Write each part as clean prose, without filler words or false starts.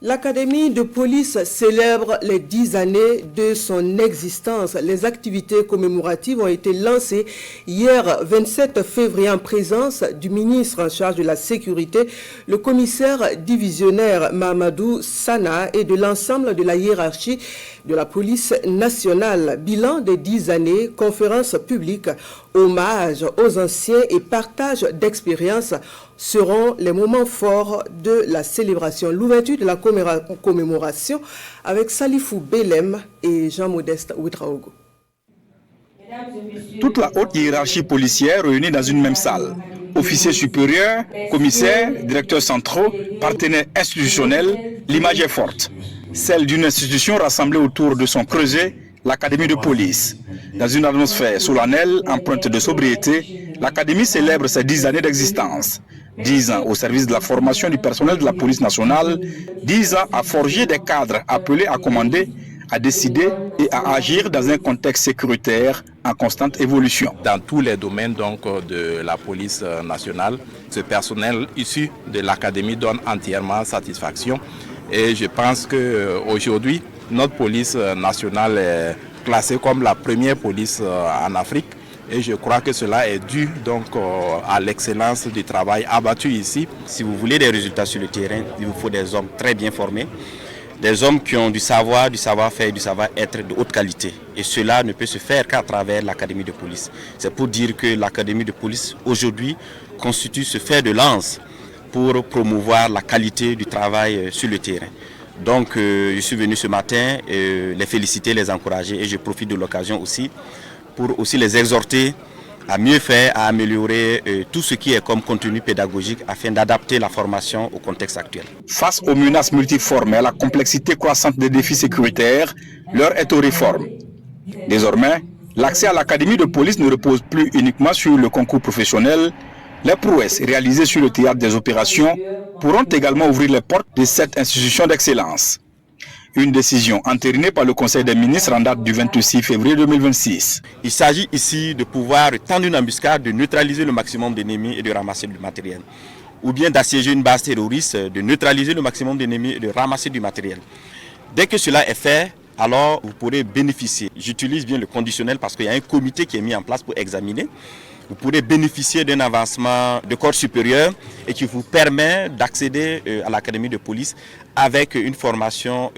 L'Académie de police célèbre les 10 années de son existence. Les activités commémoratives ont été lancées hier 27 février en présence du ministre en charge de la sécurité, le commissaire divisionnaire Mahamadou Sana et de l'ensemble de la hiérarchie de la police nationale. Bilan des 10 années, conférence publique, hommage aux anciens et partage d'expériences seront les moments forts de la célébration. L'ouverture de la commémoration avec Salifou Belem et Jean-Modeste Ouedraogo. Toute la haute hiérarchie policière réunie dans une même salle. Officiers supérieurs, commissaires, directeurs centraux, partenaires institutionnels, l'image est forte. Celle d'une institution rassemblée autour de son creuset, l'Académie de police. Dans une atmosphère solennelle, empreinte de sobriété, l'Académie célèbre ses 10 années d'existence. 10 ans au service de la formation du personnel de la police nationale, 10 ans à forger des cadres appelés à commander, à décider et à agir dans un contexte sécuritaire en constante évolution. Dans tous les domaines donc, de la police nationale, ce personnel issu de l'Académie donne entièrement satisfaction. Et je pense qu'aujourd'hui, notre police nationale est classée comme la première police en Afrique. Et je crois que cela est dû donc à l'excellence du travail abattu ici. Si vous voulez des résultats sur le terrain, il vous faut des hommes très bien formés, des hommes qui ont du savoir-faire, du savoir-être de haute qualité. Et cela ne peut se faire qu'à travers l'Académie de police. C'est pour dire que l'Académie de police aujourd'hui constitue ce fer de lance pour promouvoir la qualité du travail sur le terrain. Donc je suis venu ce matin les féliciter, les encourager et je profite de l'occasion aussi pour aussi les exhorter à mieux faire, à améliorer tout ce qui est comme contenu pédagogique afin d'adapter la formation au contexte actuel. Face aux menaces multiformes et à la complexité croissante des défis sécuritaires, l'heure est aux réformes. Désormais, l'accès à l'Académie de police ne repose plus uniquement sur le concours professionnel. Les prouesses réalisées sur le théâtre des opérations pourront également ouvrir les portes de cette institution d'excellence. Une décision entérinée par le Conseil des ministres en date du 26 février 2026. Il s'agit ici de pouvoir tendre une embuscade, de neutraliser le maximum d'ennemis et de ramasser du matériel. Ou bien d'assiéger une base terroriste, de neutraliser le maximum d'ennemis et de ramasser du matériel. Dès que cela est fait, alors vous pourrez bénéficier. J'utilise bien le conditionnel parce qu'il y a un comité qui est mis en place pour examiner. Vous pourrez bénéficier d'un avancement de corps supérieur et qui vous permet d'accéder à l'Académie de police avec une formation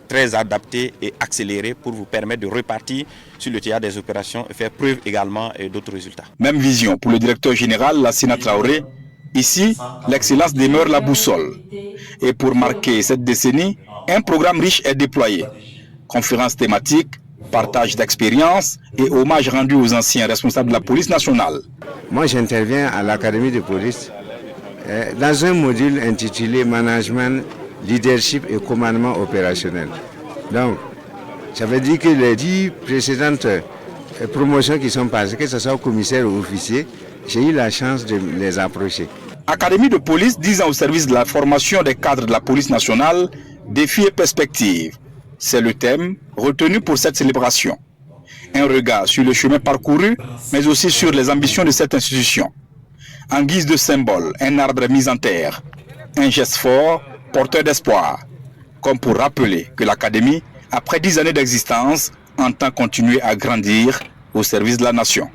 très adaptée et accélérée pour vous permettre de repartir sur le théâtre des opérations et faire preuve également d'autres résultats. Même vision pour le directeur général Lassina Traoré. Ici, l'excellence demeure la boussole. Et pour marquer cette décennie, un programme riche est déployé. Conférences thématiques, partage d'expériences et hommage rendu aux anciens responsables de la police nationale. Moi, j'interviens à l'Académie de police dans un module intitulé Management, Leadership et Commandement opérationnel. Donc, ça veut dire que les 10 précédentes promotions qui sont passées, que ce soit au commissaire ou officier, j'ai eu la chance de les approcher. Académie de police, 10 ans au service de la formation des cadres de la police nationale, défis et perspectives. C'est le thème retenu pour cette célébration. Un regard sur le chemin parcouru, mais aussi sur les ambitions de cette institution. En guise de symbole, un arbre mis en terre. Un geste fort, porteur d'espoir. Comme pour rappeler que l'Académie, après 10 années d'existence, entend continuer à grandir au service de la nation.